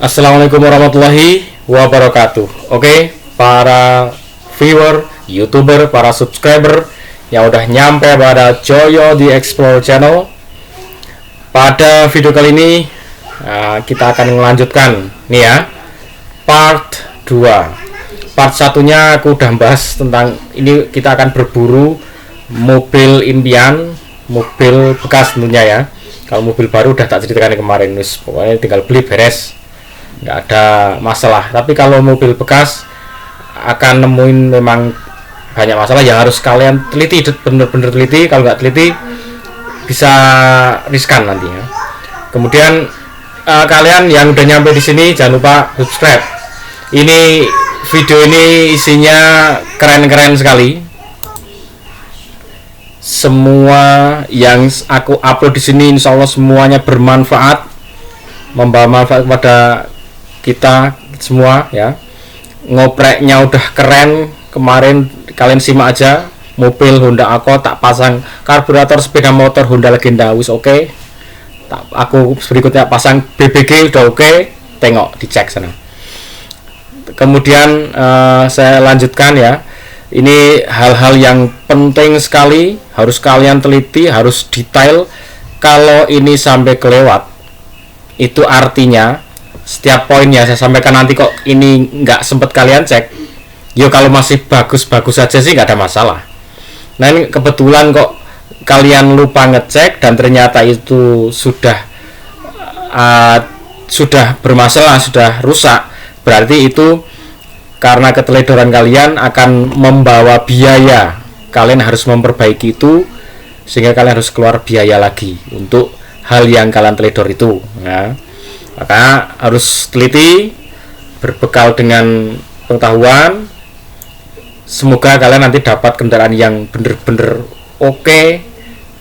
Assalamualaikum warahmatullahi wabarakatuh. Oke, para viewer, youtuber, para subscriber yang udah nyampe pada Joyo di Explore channel. Pada video kali ini kita akan melanjutkan nih ya, part 2. Part satunya aku udah bahas tentang ini, kita akan berburu mobil impian, mobil bekas tentunya ya. Kalau mobil baru udah tak ceritakan kemarin, pokoknya tinggal beli beres, nggak ada masalah. Tapi kalau mobil bekas akan nemuin memang banyak masalah yang harus kalian teliti, bener-bener teliti. Kalau nggak teliti bisa riskan nanti ya. Kemudian kalian yang udah nyampe di sini jangan lupa subscribe. Ini video ini isinya keren-keren sekali. Semua yang aku upload di sini insya Allah semuanya bermanfaat, membawa manfaat kepada kita semua ya. Ngopreknya udah keren, kemarin kalian simak aja. Mobil Honda Accord tak pasang karburator sepeda motor Honda Legenda, wis oke. Aku berikutnya pasang BBG udah oke. Tengok, dicek sana. Kemudian saya lanjutkan ya. Ini hal-hal yang penting sekali, harus kalian teliti, harus detail. Kalau ini sampai kelewat, itu artinya setiap poinnya saya sampaikan nanti kok ini nggak sempet kalian cek. Yo kalau masih bagus-bagus saja sih nggak ada masalah. Nah ini kebetulan kok kalian lupa ngecek dan ternyata itu sudah bermasalah, sudah rusak. Berarti itu karena keteledoran kalian akan membawa biaya. Kalian harus memperbaiki itu, sehingga kalian harus keluar biaya lagi untuk hal yang kalian teledor itu ya. Maka harus teliti, berbekal dengan pengetahuan. Semoga kalian nanti dapat kendaraan yang bener-bener oke,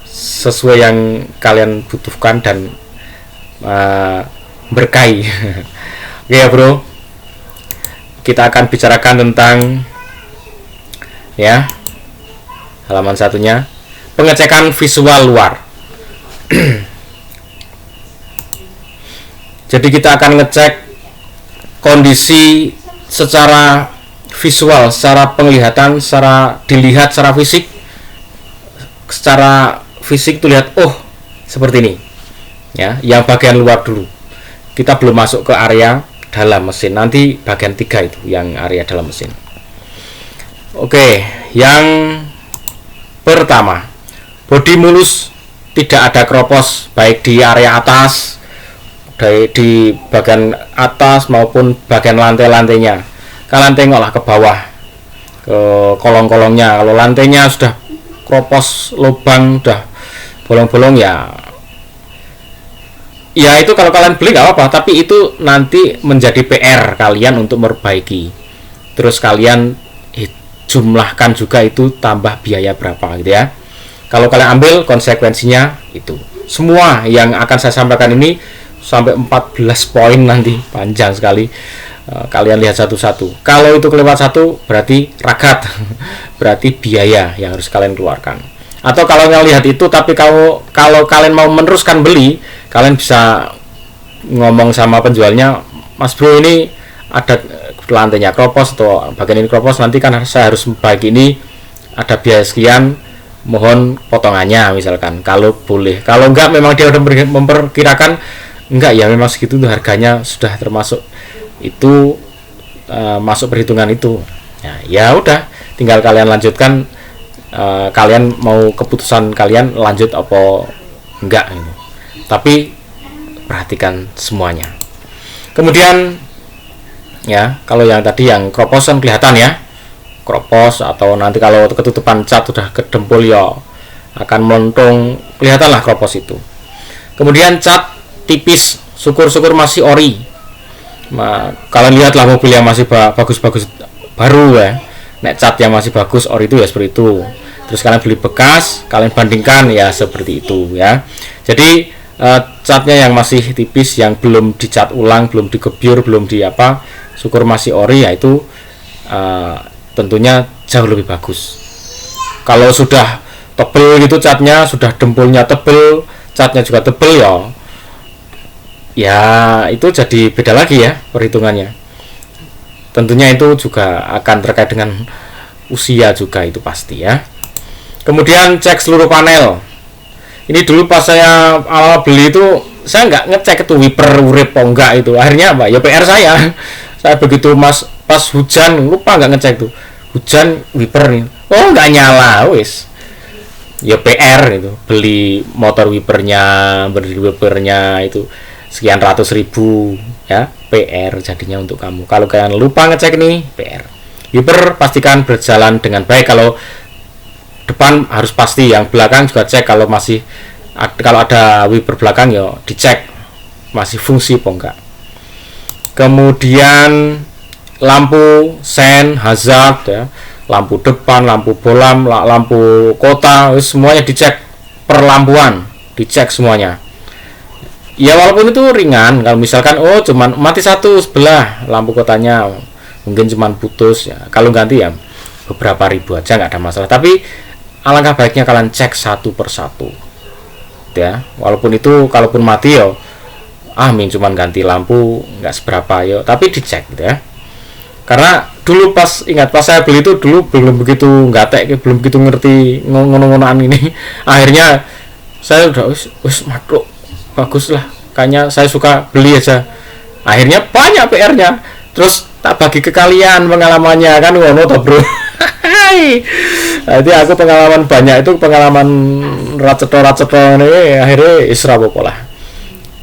sesuai yang kalian butuhkan dan berkahi. Oke ya bro, kita akan bicarakan tentang ya halaman satunya, pengecekan visual luar. Jadi kita akan ngecek kondisi secara visual, secara penglihatan, secara dilihat secara fisik. Secara fisik tuh lihat, oh seperti ini ya, yang bagian luar dulu. Kita belum masuk ke area dalam mesin, nanti bagian 3 itu yang area dalam mesin. Oke, yang pertama, bodi mulus, tidak ada kropos baik di area atas, di bagian atas maupun bagian lantai-lantainya. Kalian tengoklah ke bawah, ke kolong-kolongnya. Kalau lantainya sudah kropos, lubang, sudah bolong-bolong ya itu kalau kalian beli nggak apa-apa, tapi itu nanti menjadi PR kalian untuk memperbaiki. Terus kalian jumlahkan juga itu tambah biaya berapa gitu ya. Kalau kalian ambil konsekuensinya itu. Semua yang akan saya sampaikan ini sampai 14 poin nanti, panjang sekali. Kalian lihat satu-satu. Kalau itu kelewat satu berarti ragat. Berarti biaya yang harus kalian keluarkan. Atau kalau kalian lihat itu tapi kalau kalian mau meneruskan beli, kalian bisa ngomong sama penjualnya, Mas bro ini ada lantainya kropos atau bagian ini kropos, nanti kan saya harus bagi ini ada biaya sekian, mohon potongannya misalkan. Kalau boleh, kalau enggak memang dia udah memperkirakan enggak ya memang segitu tuh harganya sudah termasuk itu, masuk perhitungan itu. Ya udah, tinggal kalian lanjutkan. Kalian mau keputusan kalian lanjut apa enggak gitu. Tapi perhatikan semuanya. Kemudian ya, kalau yang tadi yang kroposan kelihatan ya, kropos, atau nanti kalau ketutupan cat sudah kedempul ya akan melontung, kelihatanlah kropos itu. Kemudian cat tipis, syukur-syukur masih ori. Kalian lihatlah mobil yang masih bagus-bagus baru ya, nek cat yang masih bagus ori itu ya seperti itu. Terus kalian beli bekas, kalian bandingkan ya seperti itu ya. Jadi catnya yang masih tipis, yang belum dicat ulang, belum digebyur, belum di apa, syukur masih ori, ya itu tentunya jauh lebih bagus. Kalau sudah tebel gitu catnya, sudah dempulnya tebel, catnya juga tebel ya ya itu jadi beda lagi ya perhitungannya. Tentunya itu juga akan terkait dengan usia juga, itu pasti ya. Kemudian cek seluruh panel. Ini dulu pas saya awal beli itu saya nggak ngecek itu wiper urip apa enggak itu. Akhirnya apa? Ya PR saya. Saya begitu pas hujan lupa nggak ngecek tuh. Hujan wiper nih. Oh nggak nyala wis. Ya PR itu. Beli motor wipernya, beli wipernya itu sekian ratus ribu ya. PR jadinya untuk kamu. Kalau kalian lupa ngecek nih, PR. Wiper pastikan berjalan dengan baik. Kalau depan harus pasti, yang belakang juga cek kalau masih kalau ada wiper belakang ya dicek masih fungsi apa enggak. Kemudian lampu sen, hazard ya, lampu depan, lampu bolam, lampu kota, semuanya dicek, perlampuan dicek semuanya. Ya walaupun itu ringan, kalau misalkan oh cuman mati satu sebelah lampu kotanya, mungkin cuman putus ya, kalau ganti ya beberapa ribu aja nggak ada masalah. Tapi alangkah baiknya kalian cek satu persatu ya, walaupun itu kalaupun mati yo min cuman ganti lampu nggak seberapa yo, tapi dicek gitu ya. Karena dulu pas saya beli itu dulu belum begitu gatek, belum begitu ngerti ngono-ngonoan ini. Akhirnya saya udah wis makro bagus lah, kayaknya saya suka beli aja. Akhirnya banyak PR-nya, terus tak bagi ke kalian pengalamannya kan, ngono toh bro. Jadi aku pengalaman banyak itu, pengalaman racet-racet ini akhirnya isra pola.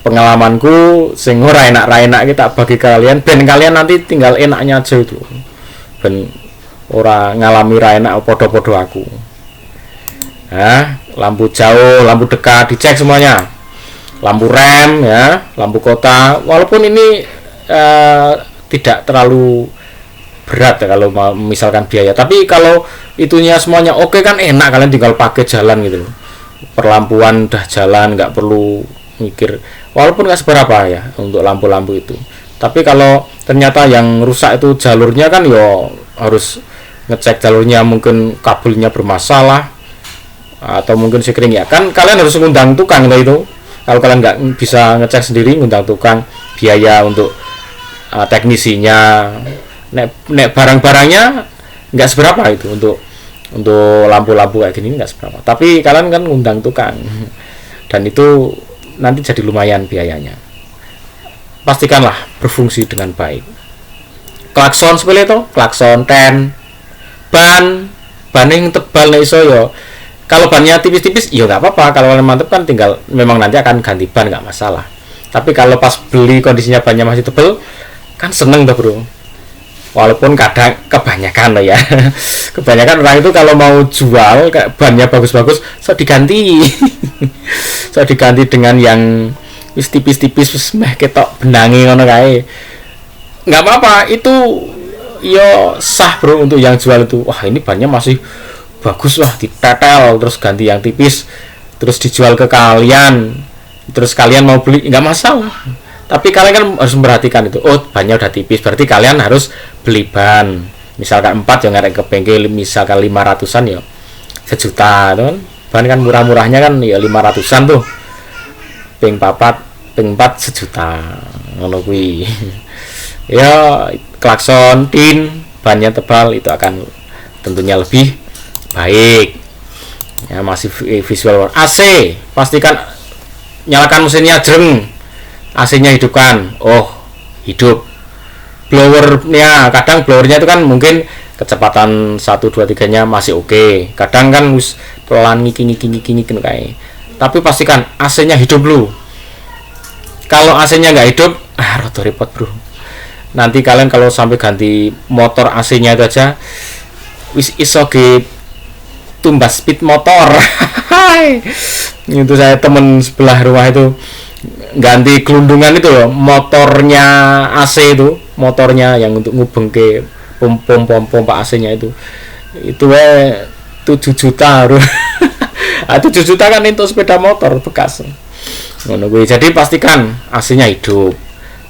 Pengalamanku sing ora enak kita bagi ke kalian, ben kalian nanti tinggal enaknya aja itu. Ben ora ngalami ra enak podo-podo aku. Nah, lampu jauh, lampu dekat dicek semuanya. Lampu rem ya, lampu kota, walaupun ini tidak terlalu berat ya kalau misalkan biaya, tapi kalau itunya semuanya oke kan enak, kalian tinggal pakai jalan gitu. Perlampuan udah jalan, nggak perlu mikir, walaupun nggak seberapa ya untuk lampu-lampu itu. Tapi kalau ternyata yang rusak itu jalurnya kan yo harus ngecek jalurnya, mungkin kabelnya bermasalah atau mungkin sekring ya kan, kalian harus ngundang tukang itu. Kalau kalian nggak bisa ngecek sendiri, ngundang tukang, biaya untuk teknisinya, nek barang-barangnya nggak seberapa itu, untuk lampu-lampu kayak gini nggak seberapa. Tapi kalian kan ngundang tukang, dan itu nanti jadi lumayan biayanya. Pastikanlah berfungsi dengan baik. Klakson sepele itu, klakson ten, ban yang tebal nih iso yo. Kalau bannya tipis-tipis, ya nggak apa-apa. Kalau kalian mantep kan tinggal memang nanti akan ganti ban, nggak masalah. Tapi kalau pas beli kondisinya bannya masih tebel, kan seneng tuh bro. Walaupun kadang kebanyakan loh ya, kebanyakan orang itu kalau mau jual kayak bannya bagus-bagus, so diganti, so diganti dengan yang wis tipis-tipis, wis meh ketok benangi ngono kae. Nggak apa-apa, itu yo sah bro untuk yang jual itu. Wah ini bannya masih bagus lah, ditetel terus ganti yang tipis, terus dijual ke kalian, terus kalian mau beli nggak masalah. Tapi kalian kan harus memperhatikan itu, oh bannya udah tipis, berarti kalian harus beli ban, misalkan 4 yang ngarek ke bengkel, misalkan 500-an ya sejuta tuh kan, ban kan murah-murahnya kan ya 500-an tuh, ping 4 sejuta ngono kuwi. Ya klakson tin bannya tebal itu akan tentunya lebih baik ya. Masih visual. AC pastikan nyalakan mesinnya jreng, AC-nya hidupkan. Oh hidup. Blowernya, kadang blowernya itu kan mungkin kecepatan 1, 2, 3 nya masih oke, kadang kan pelan ngiki kayak. Tapi pastikan AC-nya hidup dulu. Kalau AC-nya nggak hidup, rada repot bro. Nanti kalian kalau sampai ganti motor AC-nya itu aja wis iso ge tumbas speed motor. Itu saya temen sebelah rumah itu ganti gelundungan itu loh, motornya AC itu, motornya yang untuk ngubeng ke pompa AC-nya itu 7 juta bro. 7 juta kan itu sepeda motor bekas. Jadi pastikan AC-nya hidup,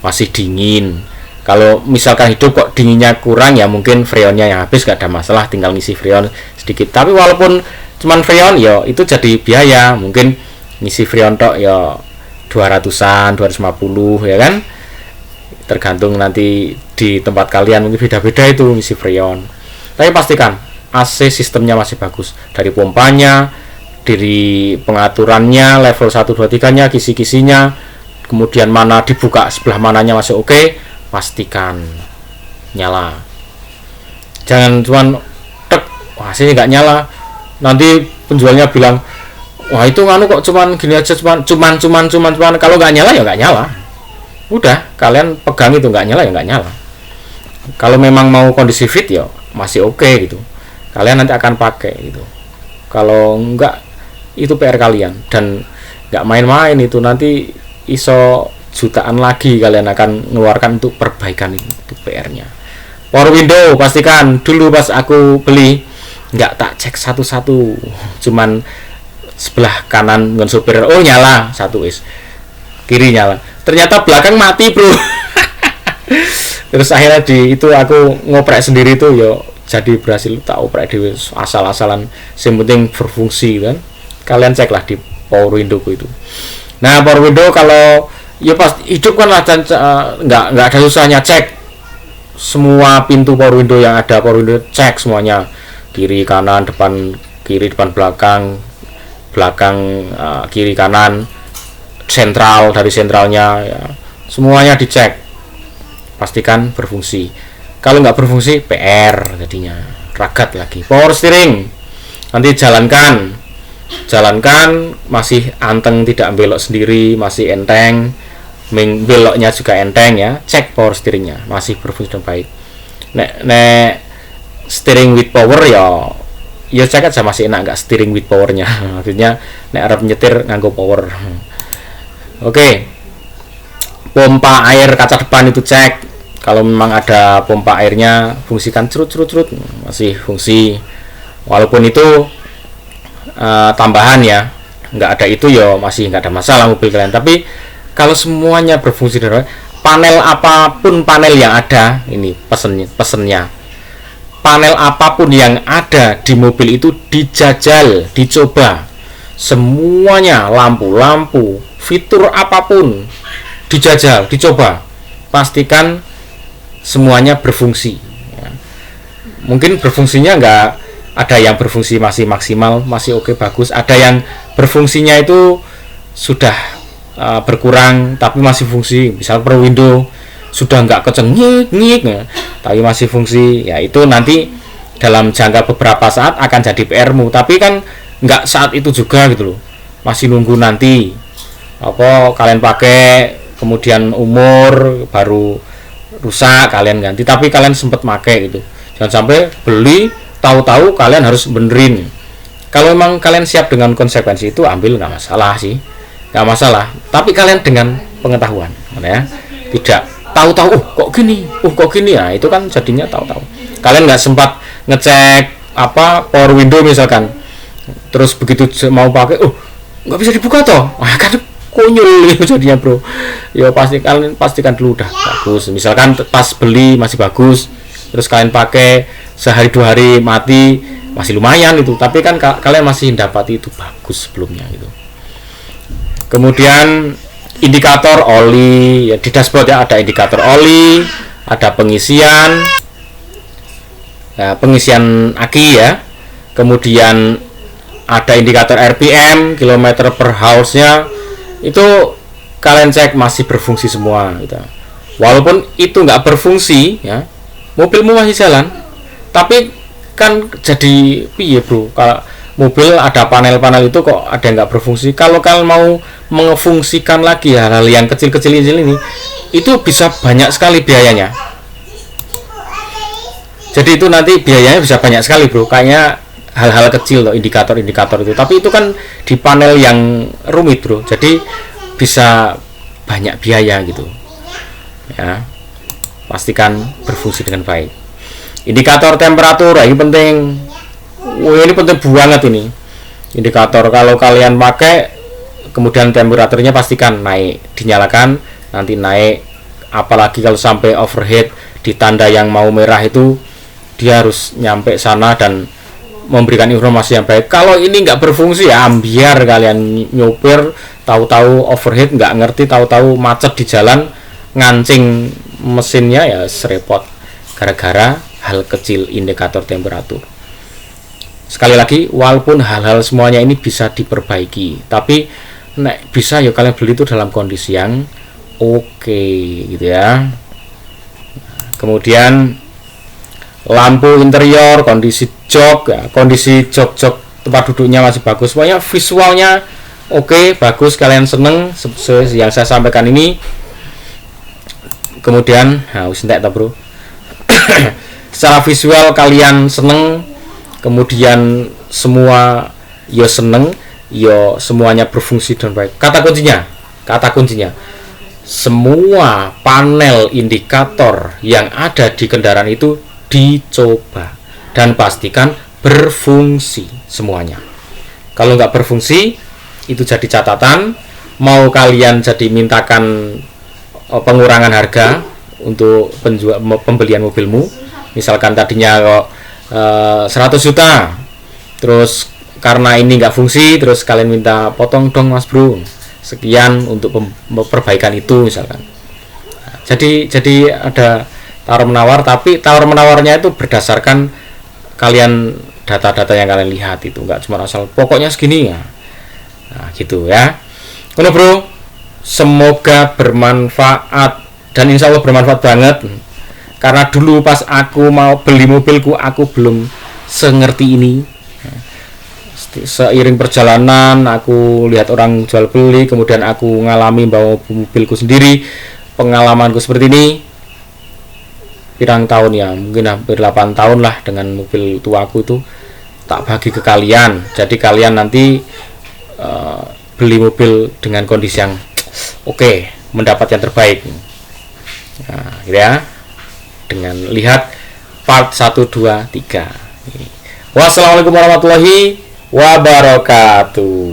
masih dingin. Kalau misalkan hidup kok dinginnya kurang ya mungkin freonnya yang habis, gak ada masalah, tinggal ngisi freon sedikit. Tapi walaupun cuman freon ya itu jadi biaya, mungkin ngisi freon tok ya 200-an, 250 ya kan, tergantung nanti di tempat kalian mungkin beda-beda itu isi freon. Tapi pastikan AC sistemnya masih bagus, dari pompanya, dari pengaturannya, level 1, 2, 3 nya, kisi-kisinya, kemudian mana dibuka sebelah mananya masih oke, pastikan nyala. Jangan cuman tek, wah sini nggak nyala, nanti penjualnya bilang, wah itu nganu kok cuman gini aja, cuman kalau nggak nyala ya nggak nyala. Udah, kalian pegang itu, nggak nyala ya nggak nyala. Kalau memang mau kondisi fit ya masih oke gitu, kalian nanti akan pakai gitu. Kalau enggak, itu PR kalian, dan nggak main-main itu, nanti ISO jutaan lagi kalian akan mengeluarkan untuk perbaikan itu PR-nya. Power window pastikan dulu pas aku beli nggak tak cek satu-satu, cuman sebelah kanan ngon supir, oh nyala satu, is kiri nyala, ternyata belakang mati bro. Terus akhirnya itu aku ngoprek sendiri tuh, yo jadi berhasil tak oprek di asal-asalan, yang penting berfungsi kan. Kalian ceklah di power window itu. Nah power window kalau ya pas hidup kan lah, nggak ada susahnya, cek semua pintu power window yang ada, power window cek semuanya, kiri kanan, depan kiri, depan belakang, kiri kanan, sentral, dari sentralnya ya, semuanya dicek, pastikan berfungsi. Kalau nggak berfungsi PR jadinya, ragat lagi. Power steering nanti jalankan masih anteng, tidak belok sendiri, masih enteng, beloknya juga enteng ya, cek power steeringnya masih berfungsi dengan baik. Nek steering with power ya cek aja masih enak nggak steering with powernya. Maksudnya nek arep nyetir nganggo power. Oke. Pompa air kaca depan itu cek, kalau memang ada pompa airnya fungsikan, cerut masih fungsi, walaupun itu tambahan ya, nggak ada itu ya masih nggak ada masalah mobil kalian. Tapi kalau semuanya berfungsi dengan panel apapun panel yang ada, ini pesennya panel apapun yang ada di mobil itu dijajal, dicoba semuanya, lampu, fitur apapun dijajal, dicoba, pastikan semuanya berfungsi ya. Mungkin berfungsinya nggak ada yang berfungsi masih maksimal, masih oke, bagus. Ada yang berfungsinya itu sudah berkurang tapi masih fungsi, misal per window sudah nggak keceng nyik tapi masih fungsi ya, itu nanti dalam jangka beberapa saat akan jadi PR-mu. Tapi kan nggak saat itu juga gitu loh, masih nunggu nanti apa kalian pakai, kemudian umur baru rusak kalian ganti, tapi kalian sempat pakai gitu. Jangan sampai beli tahu-tahu kalian harus benerin. Kalau memang kalian siap dengan konsekuensi itu, ambil, nggak masalah sih, nggak masalah. Tapi kalian dengan pengetahuan ya, tidak tahu-tahu kok gini ya, itu kan jadinya tahu-tahu. Kalian nggak sempat ngecek apa power window misalkan, terus begitu mau pakai nggak bisa dibuka toh, kan konyol jadinya bro. Ya pastikan dulu udah bagus, misalkan pas beli masih bagus, terus kalian pakai sehari 2 hari mati, masih lumayan itu, tapi kan kalian masih dapati itu bagus sebelumnya gitu. Kemudian indikator oli ya, di dashboard ya ada indikator oli, ada pengisian aki ya, kemudian ada indikator RPM, kilometer per hours-nya, itu kalian cek masih berfungsi semua gitu. Walaupun itu nggak berfungsi ya, mobilmu masih jalan, tapi kan jadi piye bro, kalau mobil ada panel-panel itu kok ada yang nggak berfungsi. Kalau kalian mau mengfungsikan lagi hal-hal yang kecil-kecil ini, itu bisa banyak sekali biayanya. Jadi itu nanti biayanya bisa banyak sekali bro, kayaknya hal-hal kecil loh, indikator-indikator itu, tapi itu kan di panel yang rumit bro, jadi bisa banyak biaya gitu ya. Pastikan berfungsi dengan baik. Indikator temperatur ini penting. Ini penting banget ini. Indikator kalau kalian pakai, kemudian temperaturnya pastikan naik, dinyalakan, nanti naik. Apalagi kalau sampai overheat di tanda yang mau merah itu, dia harus nyampe sana dan memberikan informasi yang baik. Kalau ini nggak berfungsi ya ambiar kalian nyopir, tahu-tahu overheat nggak ngerti, tahu-tahu macet di jalan, ngancing mesinnya ya serepot gara-gara hal kecil indikator temperatur. Sekali lagi, walaupun hal-hal semuanya ini bisa diperbaiki, tapi nek bisa ya kalian beli itu dalam kondisi yang oke gitu ya. Kemudian lampu interior, kondisi jok ya, kondisi jok tempat duduknya masih bagus, pokoknya visualnya oke, bagus, kalian seneng yang saya sampaikan ini. Kemudian wis entek ta bro. Secara visual kalian seneng, kemudian semua yo seneng, yo semuanya berfungsi dengan baik. Kata kuncinya semua panel indikator yang ada di kendaraan itu dicoba dan pastikan berfungsi semuanya. Kalau nggak berfungsi, itu jadi catatan. Mau kalian jadi mintakan pengurangan harga untuk pembelian mobilmu, misalkan tadinya kok 100 juta, terus karena ini nggak fungsi, terus kalian minta potong dong mas bro, sekian untuk perbaikan itu misalkan. Jadi ada tawar menawar, tapi tawar menawarnya itu berdasarkan kalian data-data yang kalian lihat, itu nggak cuma asal pokoknya segini ya. Nah gitu ya. Kono bro, semoga bermanfaat dan insya Allah bermanfaat banget. Karena dulu pas aku mau beli mobilku, aku belum sengerti ini. Seiring perjalanan aku lihat orang jual beli, kemudian aku ngalami bawa mobilku sendiri, pengalamanku seperti ini. Pirang tahun ya, mungkin hampir 8 tahun lah dengan mobil tuaku itu, tak bagi ke kalian. Jadi kalian nanti beli mobil dengan kondisi yang oke, mendapat yang terbaik. Nah, gitu ya. Dengan lihat part 1, 2, 3. Wassalamualaikum warahmatullahi wabarakatuh.